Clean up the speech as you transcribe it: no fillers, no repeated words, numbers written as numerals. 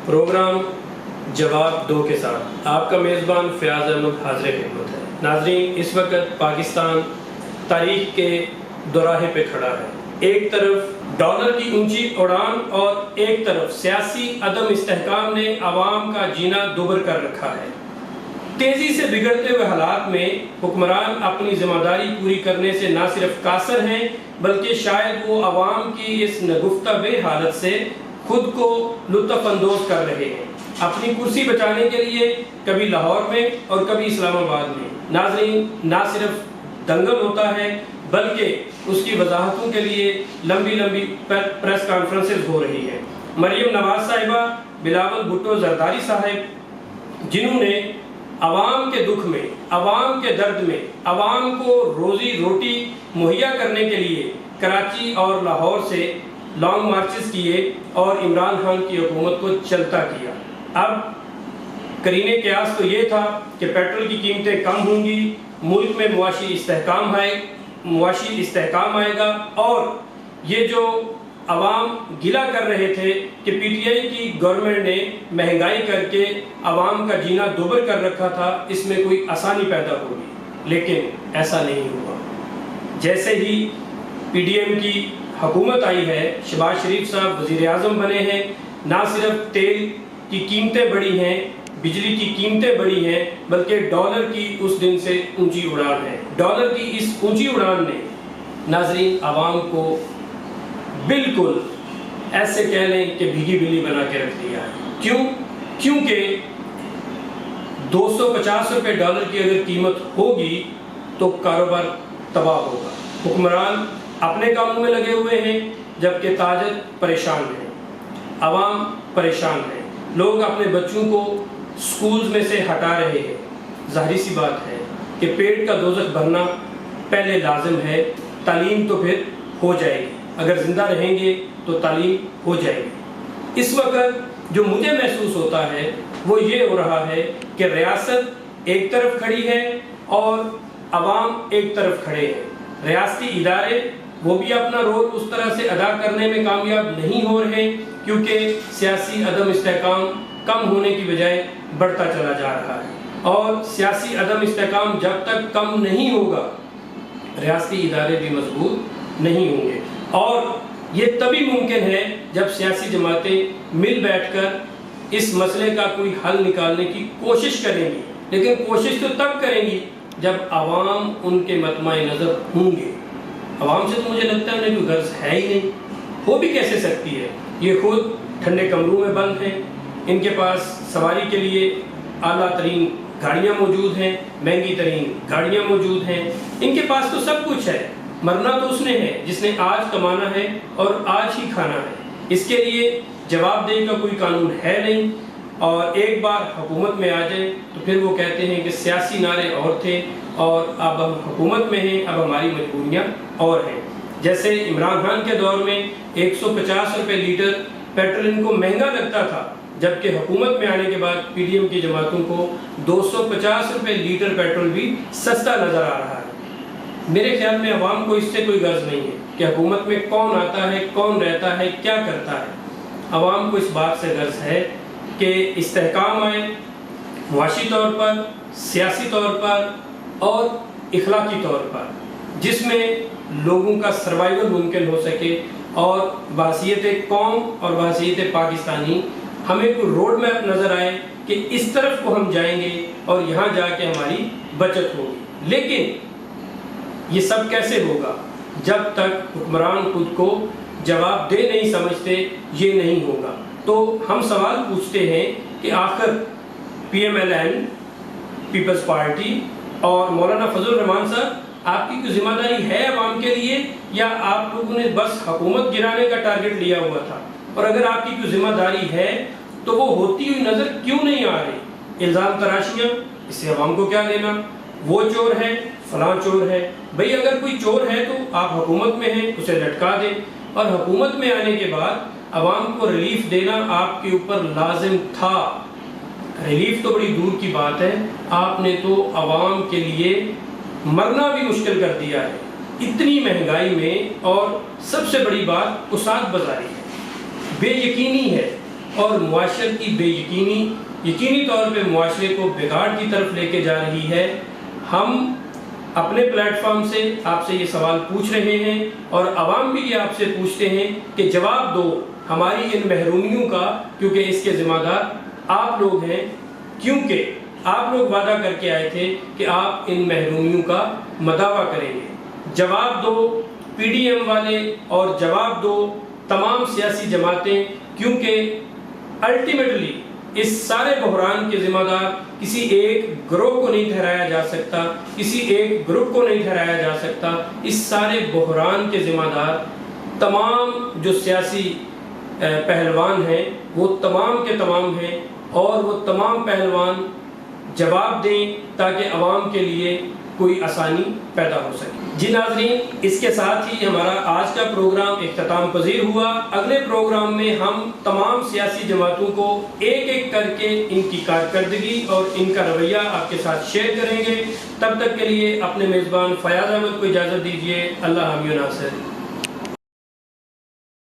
Programme جواب دو کے ساتھ آپ کا میزبان فیاض احمد حاضر خدمت ہے۔ ناظرین، اس وقت پاکستان تاریخ کے دوراہے پہ کھڑا ہے۔ ایک طرف ڈالر کی اونچی اڑان اور ایک طرف سیاسی عدم استحکام نے عوام کا جینا دوبر کر رکھا ہے۔ تیزی سے بگڑتے ہوئے حالات میں حکمران اپنی ذمہ داری پوری کرنے سے نہ صرف قاصر ہیں بلکہ شاید وہ عوام کی اس نگفتہ بے حالت سے خود کو لطف اندوز کر رہے ہیں، اپنی کرسی بچانے کے لیے کبھی لاہور میں اور کبھی اسلام آباد میں۔ ناظرین، نہ صرف دنگل ہوتا ہے بلکہ اس کی وضاحتوں کے لیے لمبی لمبی پریس کانفرنسز ہو رہی ہیں۔ مریم نواز صاحبہ، بلاول بھٹو زرداری صاحب، جنہوں نے عوام کے دکھ میں، عوام کے درد میں، عوام کو روزی روٹی مہیا کرنے کے لیے کراچی اور لاہور سے لانگ مارچز کیے اور عمران خان کی حکومت کو چلتا کیا۔ اب قرینِ قیاس تو یہ تھا کہ پیٹرول کی قیمتیں کم ہوں گی، ملک میں معاشی استحکام آئے گا، اور یہ جو عوام گلہ کر رہے تھے کہ پی ٹی آئی کی گورنمنٹ نے مہنگائی کر کے عوام کا جینا دوبر کر رکھا تھا، اس میں کوئی آسانی پیدا ہوگی، لیکن ایسا نہیں ہوا۔ جیسے ہی پی ڈی ایم کی حکومت آئی ہے، شہباز شریف صاحب وزیر اعظم بنے ہیں، نہ صرف تیل کی قیمتیں بڑھی ہیں، بجلی کی قیمتیں بڑھی ہیں، بلکہ ڈالر کی اس دن سے اونچی اڑان ہے۔ ڈالر کی اس اونچی اڑان نے ناظرین عوام کو بالکل ایسے کہہ لیں کہ بھیگی بلی بنا کے رکھ دیا ہے۔ کیونکہ 250 روپے ڈالر کی اگر قیمت ہوگی تو کاروبار تباہ ہوگا۔ حکمران اپنے کاموں میں لگے ہوئے ہیں جبکہ تاجر پریشان ہیں، عوام پریشان ہے، لوگ اپنے بچوں کو سکولز میں سے ہٹا رہے ہیں۔ ظاہری سی بات ہے کہ پیٹ کا دوزخ بھرنا پہلے لازم ہے، تعلیم تو پھر ہو جائے گی، اگر زندہ رہیں گے تو تعلیم ہو جائے گی۔ اس وقت جو مجھے محسوس ہوتا ہے وہ یہ ہو رہا ہے کہ ریاست ایک طرف کھڑی ہے اور عوام ایک طرف کھڑے ہیں۔ ریاستی ادارے وہ بھی اپنا رول اس طرح سے ادا کرنے میں کامیاب نہیں ہو رہے، کیونکہ سیاسی عدم استحکام کم ہونے کی بجائے بڑھتا چلا جا رہا ہے، اور سیاسی عدم استحکام جب تک کم نہیں ہوگا ریاستی ادارے بھی مضبوط نہیں ہوں گے۔ اور یہ تبھی ممکن ہے جب سیاسی جماعتیں مل بیٹھ کر اس مسئلے کا کوئی حل نکالنے کی کوشش کریں گی، لیکن کوشش تو تب کریں گی جب عوام ان کے مطمع نظر ہوں گے۔ عوام سے تو مجھے لگتا ہے انہیں کوئی غرض ہے ہی نہیں، ہو بھی کیسے سکتی ہے؟ یہ خود ٹھنڈے کمروں میں بند ہیں، ان کے پاس سواری کے لیے اعلیٰ ترین گاڑیاں موجود ہیں، مہنگی ترین گاڑیاں موجود ہیں، ان کے پاس تو سب کچھ ہے۔ مرنا تو اس نے ہے جس نے آج کمانا ہے اور آج ہی کھانا ہے، اس کے لیے جواب دہی کا کوئی قانون ہے نہیں، اور ایک بار حکومت میں آ جائیں تو پھر وہ کہتے ہیں کہ سیاسی نعرے اور تھے اور اب ہم حکومت میں ہیں، اب ہماری مجبوریاں اور ہیں۔ جیسے عمران خان کے دور میں 150 روپے لیٹر پیٹرول ان کو مہنگا لگتا تھا، جبکہ حکومت میں آنے کے بعد پی ڈی ایم کی جماعتوں کو 250 روپے لیٹر پیٹرول بھی سستا نظر آ رہا ہے۔ میرے خیال میں عوام کو اس سے کوئی غرض نہیں ہے کہ حکومت میں کون آتا ہے، کون رہتا ہے، کیا کرتا ہے۔ عوام کو اس بات سے غرض ہے کہ استحکام آئے، معاشی طور پر، سیاسی طور پر اور اخلاقی طور پر، جس میں لوگوں کا سروائیول ممکن ہو سکے، اور بحیثیت قوم اور بحیثیت پاکستانی ہمیں کوئی روڈ میپ نظر آئے کہ اس طرف کو ہم جائیں گے اور یہاں جا کے ہماری بچت ہوگی۔ لیکن یہ سب کیسے ہوگا؟ جب تک حکمران خود کو جواب دہ نہیں سمجھتے یہ نہیں ہوگا۔ تو ہم سوال پوچھتے ہیں کہ آخر P M L N, Peoples Party اور مولانا فضل الرحمان صاحب، آپ کی کوئی ذمہ داری ہے عوام کے لیے، یا آپ لوگوں نے بس حکومت گرانے کا ٹارگٹ لیا ہوا تھا؟ اور اگر آپ کی کوئی ذمہ داری ہے تو وہ ہوتی ہوئی نظر کیوں نہیں آ رہی؟ الزام تراشیاں، اس سے عوام کو کیا لینا؟ وہ چور ہے، فلاں چور ہے۔ بھئی اگر کوئی چور ہے تو آپ حکومت میں ہیں، اسے لٹکا دیں، اور حکومت میں آنے کے بعد عوام کو ریلیف دینا آپ کے اوپر لازم تھا۔ ریلیف تو بڑی دور کی بات ہے، آپ نے تو عوام کے لیے مرنا بھی مشکل کر دیا ہے اتنی مہنگائی میں۔ اور سب سے بڑی بات کساد بازاری ہے، بے یقینی ہے اور معاشرت کی بے یقینی طور پہ معاشرے کو بگاڑ کی طرف لے کے جا رہی ہے، ہم اپنے پلیٹ فارم سے آپ سے یہ سوال پوچھ رہے ہیں اور عوام بھی یہ آپ سے پوچھتے ہیں کہ جواب دو ہماری ان محرومیوں کا، کیونکہ اس کے ذمہ دار آپ لوگ ہیں، کیونکہ آپ لوگ وعدہ کر کے آئے تھے کہ آپ ان محرومیوں کا مداوع کریں گے۔ جواب دو پی ڈی ایم والے اور جواب دو تمام سیاسی جماعتیں، کیونکہ الٹیمیٹلی اس سارے بحران کے ذمہ دار کسی ایک گروہ کو نہیں ٹھہرایا جا سکتا، کسی ایک گروپ کو نہیں ٹھہرایا جا سکتا، اس سارے بحران کے ذمہ دار تمام جو سیاسی پہلوان ہیں وہ تمام کے تمام ہیں، اور وہ تمام پہلوان جواب دیں تاکہ عوام کے لیے کوئی آسانی پیدا ہو سکے۔ جی ناظرین، اس کے ساتھ ہی ہمارا آج کا پروگرام اختتام پذیر ہوا۔ اگلے پروگرام میں ہم تمام سیاسی جماعتوں کو ایک ایک کر کے ان کی کارکردگی اور ان کا رویہ آپ کے ساتھ شیئر کریں گے۔ تب تک کے لیے اپنے میزبان فیاض احمد کو اجازت دیجیے۔ اللہ حامی و ناصر۔